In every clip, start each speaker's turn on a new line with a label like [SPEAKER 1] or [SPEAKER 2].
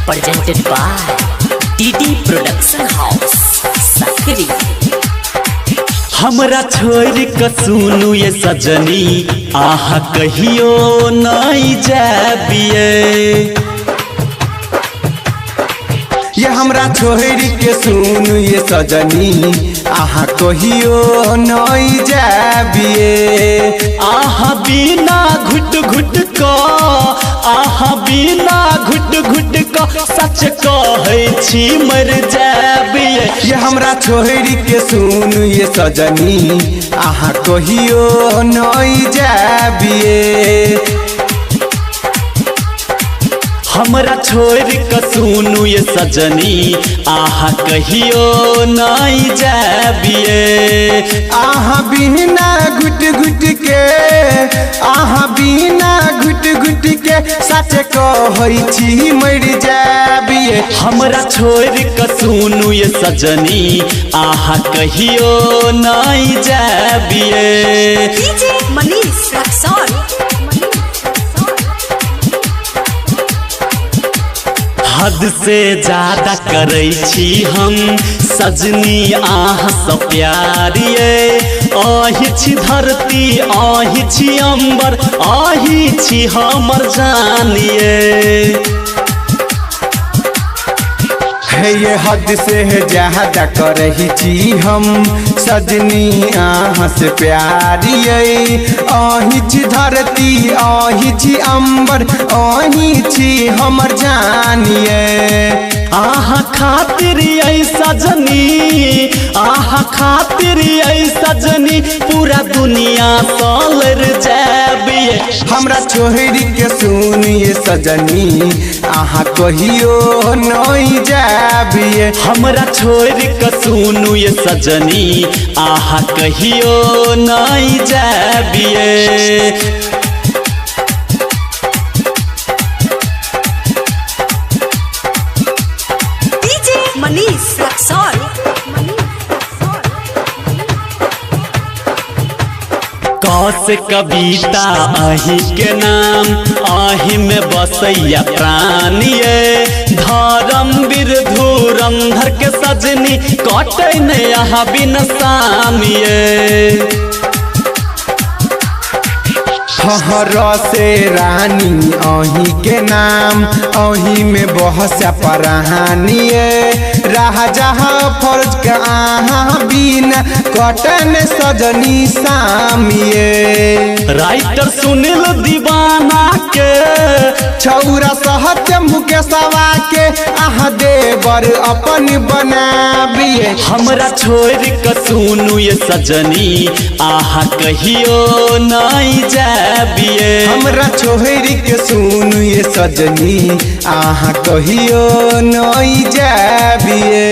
[SPEAKER 1] presented by DD Production House Sakri।
[SPEAKER 2] हमरा छोड़ के सुनू ये सजनी आह कहियो नहीं जाबिए।
[SPEAKER 3] ये हमरा छोड़ के सुनू ये सजनी आह कहियो नहीं जाबिए।
[SPEAKER 2] आह बिना घुट घुट को आह बिना घुट घुट को सच कहै छी मर जाबिए।
[SPEAKER 3] ये हमरा छोड़ के सुनू ये सजनी आह कहियो नहीं जाबिए।
[SPEAKER 2] हमरा छोड़ के सुनू ये सजनी आह कहियो नहीं जाबिए।
[SPEAKER 3] आह बिना घुट घुट के आह बिना घुट घुट के सच कहै छी मर जाबिए।
[SPEAKER 2] हमरा छोड़ के सुनू ये सजनी आह कहियो नहीं जाबिए।
[SPEAKER 1] DJ Manish Raxon।
[SPEAKER 2] हद से ज्यादा करे छी हम सजनी आह से प्यारिए। आहि छी धरती आहि छी अंबर आहि छी हमर जानिए।
[SPEAKER 3] है ये हद से ज्यादा करही छी हम सजनी आह से प्यारिए। आहि छी धरती आहि छी अंबर आहि छी हमर जानिए।
[SPEAKER 2] आह खातिर ऐ सजनी आह खातिर ऐ सजनी पूरा दुनिया सालर जाबिए।
[SPEAKER 3] हमरा छोड़ के सुनिए सजनी आह कहियो नहीं जाबिए।
[SPEAKER 2] हमरा छोड़ के सुनू ये सजनी आह कहियो नहीं जाबिए।
[SPEAKER 1] DJ Manish Raxon।
[SPEAKER 2] कौस कविता आही के नाम आही में बसैया प्राणिए। धर्मवीर धुरंधर के सजनी कटे ने यहाँ बिन सामिए।
[SPEAKER 3] हर से रानी अही के नाम अही में बहुत पराहानिए। राजा फर्ज के आहा बिना कटन सजनी सामिए।
[SPEAKER 2] राइटर सुनील दीवाना के
[SPEAKER 3] छौरा सहज मुकेशवा के आह देवर अपन बनाबिए।
[SPEAKER 2] हमरा छोड़ के सुनू ये सजनी आह कहियो नहीं जाबिए।
[SPEAKER 3] हमरा छोड़ के सुनू ये सजनी आह कहियो नहीं जाबिए।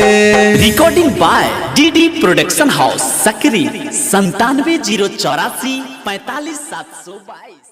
[SPEAKER 2] Recording by DD production house Sakri 97 084 45 722।